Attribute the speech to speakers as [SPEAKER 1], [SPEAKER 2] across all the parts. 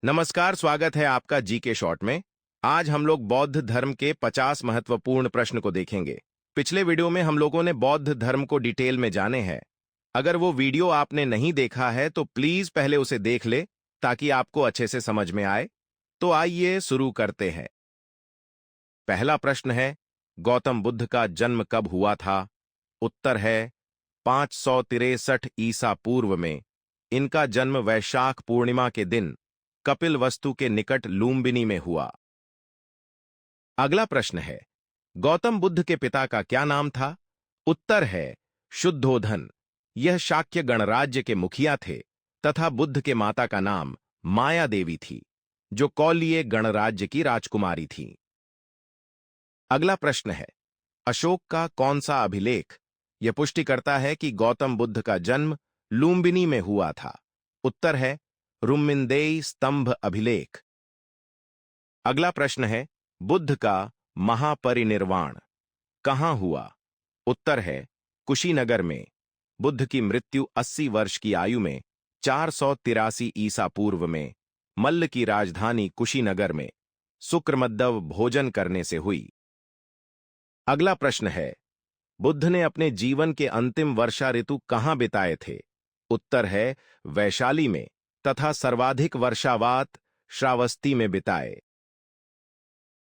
[SPEAKER 1] नमस्कार, स्वागत है आपका जी के शॉर्ट में। आज हम लोग बौद्ध धर्म के 50 महत्वपूर्ण प्रश्न को देखेंगे। पिछले वीडियो में हम लोगों ने बौद्ध धर्म को डिटेल में जाने हैं। अगर वो वीडियो आपने नहीं देखा है तो प्लीज पहले उसे देख ले ताकि आपको अच्छे से समझ में आए। तो आइए शुरू करते हैं। पहला प्रश्न है, गौतम बुद्ध का जन्म कब हुआ था? उत्तर है 563 ईसा पूर्व में। इनका जन्म वैशाख पूर्णिमा के दिन कपिल वस्तु के निकट लुम्बिनी में हुआ। अगला प्रश्न है, गौतम बुद्ध के पिता का क्या नाम था? उत्तर है शुद्धोधन। यह शाक्य गणराज्य के मुखिया थे तथा बुद्ध के माता का नाम माया देवी थी, जो कौलिय गणराज्य की राजकुमारी थी। अगला प्रश्न है, अशोक का कौन सा अभिलेख यह पुष्टि करता है कि गौतम बुद्ध का जन्म लुम्बिनी में हुआ था? उत्तर है रुम्मिन्देई स्तंभ अभिलेख। अगला प्रश्न है, बुद्ध का महापरिनिर्वाण कहां हुआ? उत्तर है कुशीनगर में। बुद्ध की मृत्यु 80 वर्ष की आयु में 483 ईसा पूर्व में मल्ल की राजधानी कुशीनगर में शुक्रमद्दव भोजन करने से हुई। अगला प्रश्न है, बुद्ध ने अपने जीवन के अंतिम वर्षा ऋतु कहां बिताए थे? उत्तर है वैशाली में तथा सर्वाधिक वर्षावात श्रावस्ती में बिताए।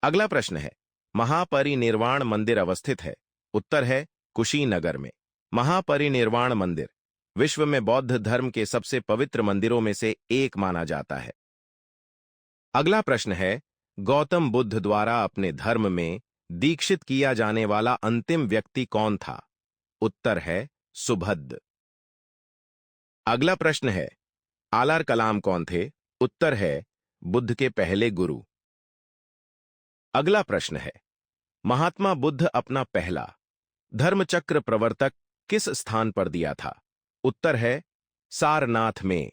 [SPEAKER 1] अगला प्रश्न है, महापरिनिर्वाण मंदिर अवस्थित है? उत्तर है कुशीनगर में। महापरिनिर्वाण मंदिर विश्व में बौद्ध धर्म के सबसे पवित्र मंदिरों में से एक माना जाता है। अगला प्रश्न है, गौतम बुद्ध द्वारा अपने धर्म में दीक्षित किया जाने वाला अंतिम व्यक्ति कौन था? उत्तर है सुभद्द। अगला प्रश्न है, आलर कलाम कौन थे? उत्तर है बुद्ध के पहले गुरु। अगला प्रश्न है, महात्मा बुद्ध अपना पहला धर्मचक्र प्रवर्तक किस स्थान पर दिया था? उत्तर है सारनाथ में।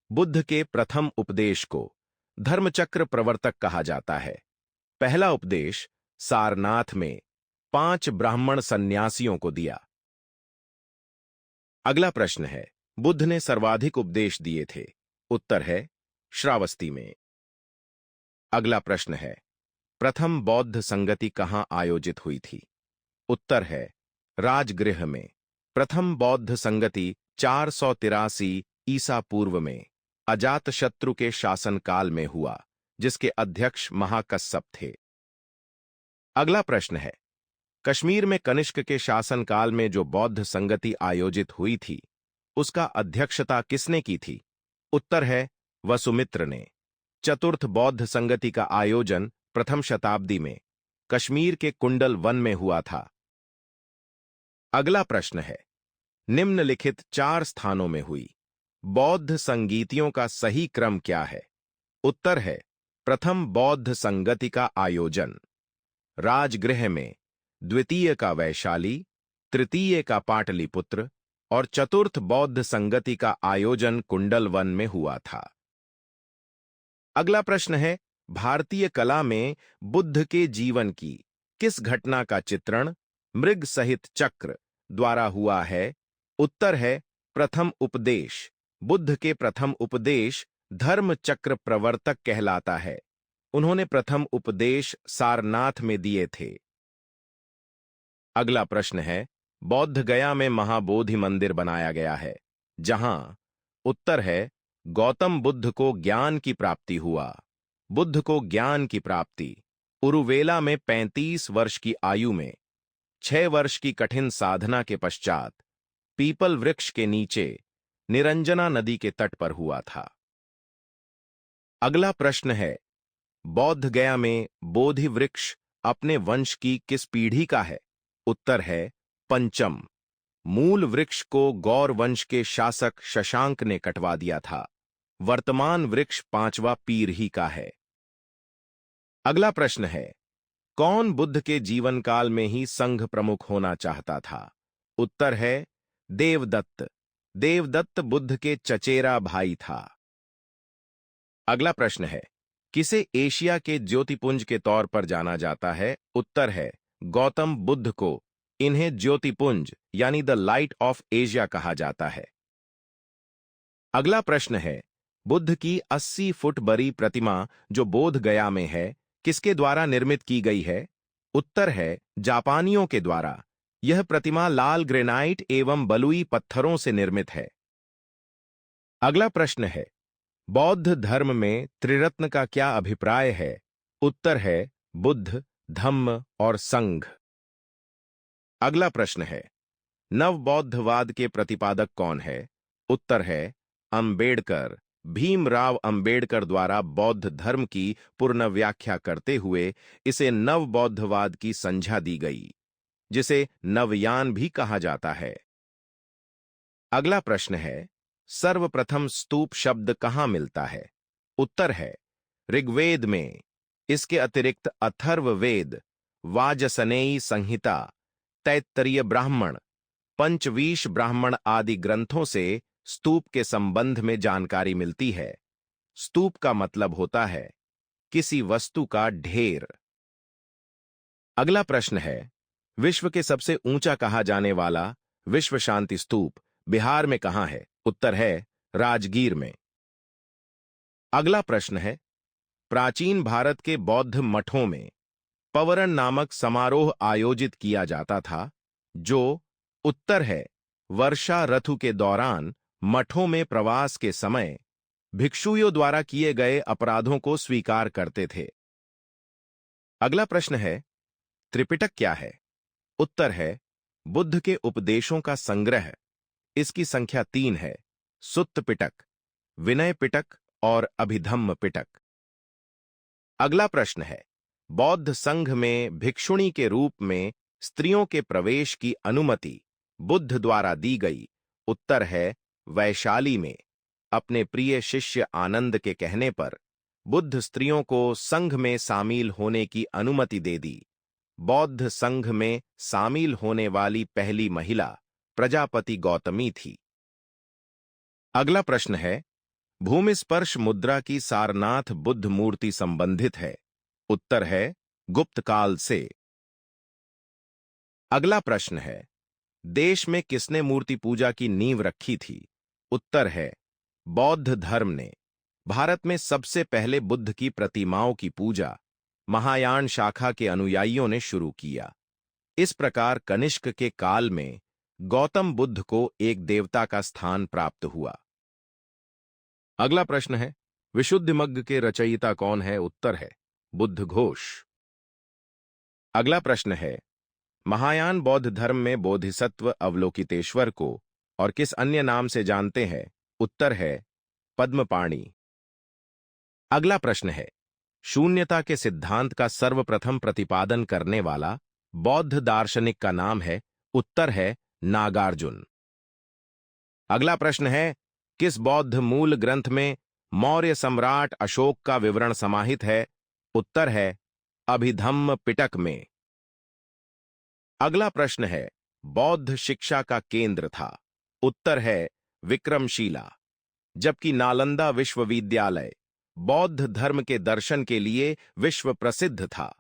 [SPEAKER 1] बुद्ध के प्रथम उपदेश को धर्मचक्र प्रवर्तक कहा जाता है। पहला उपदेश सारनाथ में 5 ब्राह्मण सन्यासियों को दिया। अगला प्रश्न है, बुद्ध ने सर्वाधिक उपदेश दिए थे? उत्तर है श्रावस्ती में। अगला प्रश्न है, प्रथम बौद्ध संगति कहां आयोजित हुई थी? उत्तर है राजगृह में। प्रथम बौद्ध संगति 483 ईसा पूर्व में अजातशत्रु के शासनकाल में हुआ, जिसके अध्यक्ष महाकश्यप थे। अगला प्रश्न है, कश्मीर में कनिष्क के शासनकाल में जो बौद्ध संगति आयोजित हुई थी, उसका अध्यक्षता किसने की थी? उत्तर है वसुमित्र ने। चतुर्थ बौद्ध संगति का आयोजन प्रथम शताब्दी में कश्मीर के कुंडल वन में हुआ था। अगला प्रश्न है, निम्नलिखित 4 स्थानों में हुई बौद्ध संगीतियों का सही क्रम क्या है? उत्तर है प्रथम बौद्ध संगति का आयोजन राजगृह में, द्वितीय का वैशाली, तृतीय का पाटलिपुत्र और चतुर्थ बौद्ध संगति का आयोजन कुंडल वन में हुआ था। अगला प्रश्न है, भारतीय कला में बुद्ध के जीवन की किस घटना का चित्रण मृग सहित चक्र द्वारा हुआ है? उत्तर है प्रथम उपदेश। बुद्ध के प्रथम उपदेश धर्म चक्र प्रवर्तक कहलाता है। उन्होंने प्रथम उपदेश सारनाथ में दिए थे। अगला प्रश्न है, बौद्ध गया में महाबोधि मंदिर बनाया गया है, जहां? उत्तर है गौतम बुद्ध को ज्ञान की प्राप्ति हुआ। बुद्ध को ज्ञान की प्राप्ति उरुवेला में 35 वर्ष की आयु में 6 वर्ष की कठिन साधना के पश्चात पीपल वृक्ष के नीचे निरंजना नदी के तट पर हुआ था। अगला प्रश्न है, बौद्ध गया में बोधि वृक्ष अपने वंश की किस पीढ़ी का है? उत्तर है पंचम। मूल वृक्ष को गौर वंश के शासक शशांक ने कटवा दिया था। वर्तमान वृक्ष 5वां पीर ही का है। अगला प्रश्न है, कौन बुद्ध के जीवन काल में ही संघ प्रमुख होना चाहता था? उत्तर है देवदत्त। देवदत्त बुद्ध के चचेरा भाई था। अगला प्रश्न है, किसे एशिया के ज्योतिपुंज के तौर पर जाना जाता है? उत्तर है गौतम बुद्ध को इन्हें ज्योतिपुंज यानी द लाइट ऑफ एशिया कहा जाता है। अगला प्रश्न है, बुद्ध की 80 फुट बड़ी प्रतिमा जो बोध गया में है, किसके द्वारा निर्मित की गई है? उत्तर है जापानियों के द्वारा। यह प्रतिमा लाल ग्रेनाइट एवं बलुई पत्थरों से निर्मित है। अगला प्रश्न है, बौद्ध धर्म में त्रिरत्न का क्या अभिप्राय है? उत्तर है बुद्ध, धम्म और संघ। अगला प्रश्न है, नवबौद्धवाद के प्रतिपादक कौन है? उत्तर है अंबेडकर। भीमराव अंबेडकर द्वारा बौद्ध धर्म की पूर्ण व्याख्या करते हुए इसे नवबौद्धवाद की संज्ञा दी गई, जिसे नवयान भी कहा जाता है। अगला प्रश्न है, सर्वप्रथम स्तूप शब्द कहाँ मिलता है? उत्तर है ऋग्वेद में। इसके अतिरिक्त अथर्ववेद, वाजसनेयी संहिता, तैत्तरीय ब्राह्मण, पंचवीश ब्राह्मण आदि ग्रंथों से स्तूप के संबंध में जानकारी मिलती है। स्तूप का मतलब होता है किसी वस्तु का ढेर। अगला प्रश्न है, विश्व के सबसे ऊंचा कहा जाने वाला विश्व शांति स्तूप बिहार में कहां है? उत्तर है राजगीर में। अगला प्रश्न है, प्राचीन भारत के बौद्ध मठों में पवरण नामक समारोह आयोजित किया जाता था, जो उत्तर है वर्षा ऋतु के दौरान मठों में प्रवास के समय भिक्षुओं द्वारा किए गए अपराधों को स्वीकार करते थे। अगला प्रश्न है, त्रिपिटक क्या है? उत्तर है बुद्ध के उपदेशों का संग्रह। इसकी संख्या 3 है, सुत्त पिटक, विनय पिटक और अभिधम्म पिटक। अगला प्रश्न है, बौद्ध संघ में भिक्षुणी के रूप में स्त्रियों के प्रवेश की अनुमति बुद्ध द्वारा दी गई। उत्तर है वैशाली में। अपने प्रिय शिष्य आनंद के कहने पर बुद्ध स्त्रियों को संघ में शामिल होने की अनुमति दे दी। बौद्ध संघ में शामिल होने वाली पहली महिला प्रजापति गौतमी थी। अगला प्रश्न है, भूमि स्पर्श मुद्रा की सारनाथ बुद्ध मूर्ति संबंधित है। उत्तर है गुप्त काल से। अगला प्रश्न है, देश में किसने मूर्ति पूजा की नींव रखी थी? उत्तर है बौद्ध धर्म ने। भारत में सबसे पहले बुद्ध की प्रतिमाओं की पूजा महायान शाखा के अनुयायियों ने शुरू किया। इस प्रकार कनिष्क के काल में गौतम बुद्ध को एक देवता का स्थान प्राप्त हुआ। अगला प्रश्न है, विशुद्धिमग्ग के रचयिता कौन है? उत्तर है बुद्ध घोष। अगला प्रश्न है, महायान बौद्ध धर्म में बोधिसत्व अवलोकितेश्वर को और किस अन्य नाम से जानते हैं? उत्तर है पद्मपाणि। अगला प्रश्न है, शून्यता के सिद्धांत का सर्वप्रथम प्रतिपादन करने वाला बौद्ध दार्शनिक का नाम है? उत्तर है नागार्जुन। अगला प्रश्न है, किस बौद्ध मूल ग्रंथ में मौर्य सम्राट अशोक का विवरण समाहित है? उत्तर है अभिधम्म पिटक में। अगला प्रश्न है, बौद्ध शिक्षा का केंद्र था? उत्तर है विक्रमशिला, जबकि नालंदा विश्वविद्यालय बौद्ध धर्म के दर्शन के लिए विश्व प्रसिद्ध था।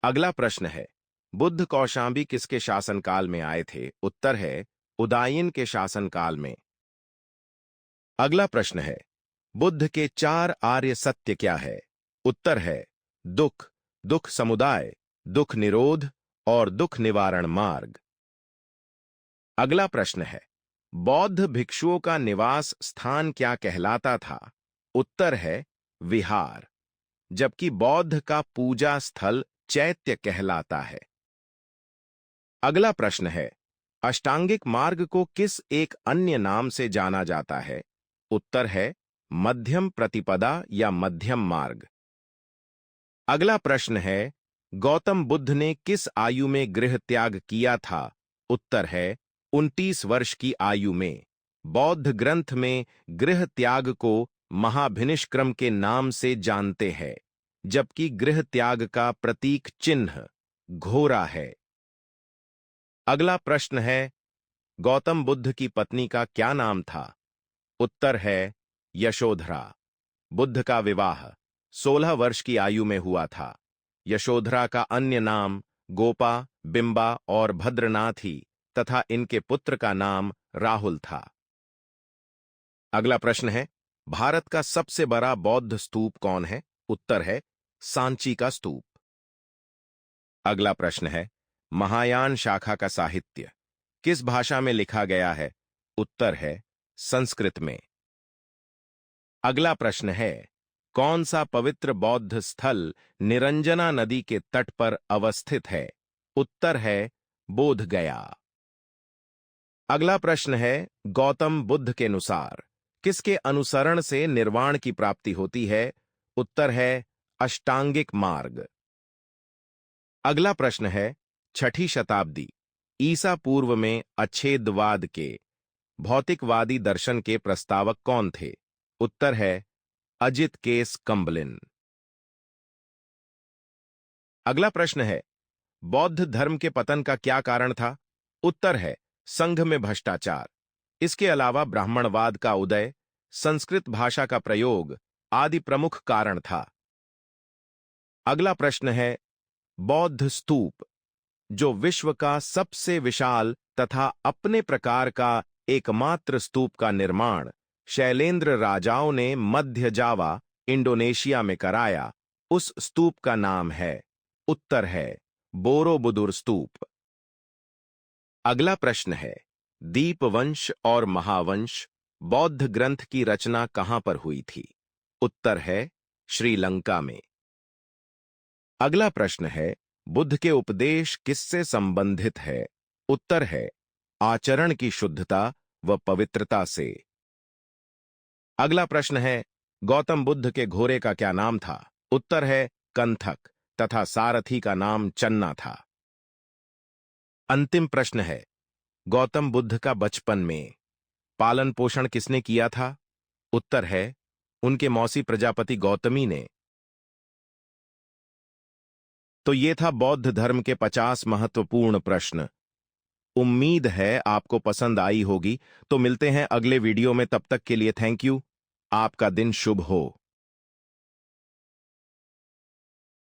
[SPEAKER 1] अगला प्रश्न है, बुद्ध कौशांबी किसके शासनकाल में आए थे? उत्तर है उदायन के शासनकाल में। अगला प्रश्न है, बुद्ध के 4 आर्य सत्य क्या है? उत्तर है दुख, दुख समुदाय, दुख निरोध और दुख निवारण मार्ग। अगला प्रश्न है, बौद्ध भिक्षुओं का निवास स्थान क्या कहलाता था? उत्तर है विहार, जबकि बौद्ध का पूजा स्थल चैत्य कहलाता है। अगला प्रश्न है, अष्टांगिक मार्ग को किस एक अन्य नाम से जाना जाता है? उत्तर है मध्यम प्रतिपदा या मध्यम मार्ग। अगला प्रश्न है, गौतम बुद्ध ने किस आयु में गृह त्याग किया था? उत्तर है 29 वर्ष की आयु में। बौद्ध ग्रंथ में गृह त्याग को महाभिनिष्क्रम के नाम से जानते हैं, जबकि गृह त्याग का प्रतीक चिन्ह घोड़ा है। अगला प्रश्न है, गौतम बुद्ध की पत्नी का क्या नाम था? उत्तर है यशोधरा। बुद्ध का विवाह 16 वर्ष की आयु में हुआ था। यशोधरा का अन्य नाम गोपा, बिंबा और भद्रनाथी तथा इनके पुत्र का नाम राहुल था। अगला प्रश्न है, भारत का सबसे बड़ा बौद्ध स्तूप कौन है? उत्तर है सांची का स्तूप। अगला प्रश्न है, महायान शाखा का साहित्य किस भाषा में लिखा गया है? उत्तर है संस्कृत में। अगला प्रश्न है, कौन सा पवित्र बौद्ध स्थल निरंजना नदी के तट पर अवस्थित है? उत्तर है बोध गया। अगला प्रश्न है, गौतम बुद्ध के अनुसार किसके अनुसरण से निर्वाण की प्राप्ति होती है? उत्तर है अष्टांगिक मार्ग। अगला प्रश्न है, छठी शताब्दी ईसा पूर्व में अच्छेदवाद के भौतिकवादी दर्शन के प्रस्तावक कौन थे? उत्तर है अजित केस कंबलिन। अगला प्रश्न है, बौद्ध धर्म के पतन का क्या कारण था? उत्तर है संघ में भ्रष्टाचार। इसके अलावा ब्राह्मणवाद का उदय, संस्कृत भाषा का प्रयोग आदि प्रमुख कारण था। अगला प्रश्न है, बौद्ध स्तूप जो विश्व का सबसे विशाल तथा अपने प्रकार का एकमात्र स्तूप का निर्माण शैलेंद्र राजाओं ने मध्य जावा इंडोनेशिया में कराया, उस स्तूप का नाम है? उत्तर है बोरोबुदुर स्तूप। अगला प्रश्न है, दीपवंश और महावंश बौद्ध ग्रंथ की रचना कहां पर हुई थी? उत्तर है श्रीलंका में। अगला प्रश्न है, बुद्ध के उपदेश किससे संबंधित है? उत्तर है आचरण की शुद्धता व पवित्रता से। अगला प्रश्न है, गौतम बुद्ध के घोड़े का क्या नाम था? उत्तर है कंथक तथा सारथी का नाम चन्ना था। अंतिम प्रश्न है, गौतम बुद्ध का बचपन में पालन पोषण किसने किया था? उत्तर है उनके मौसी प्रजापति गौतमी ने। तो ये था बौद्ध धर्म के 50 महत्वपूर्ण प्रश्न। उम्मीद है आपको पसंद आई होगी। तो मिलते हैं अगले वीडियो में, तब तक के लिए थैंक यू। आपका दिन शुभ हो।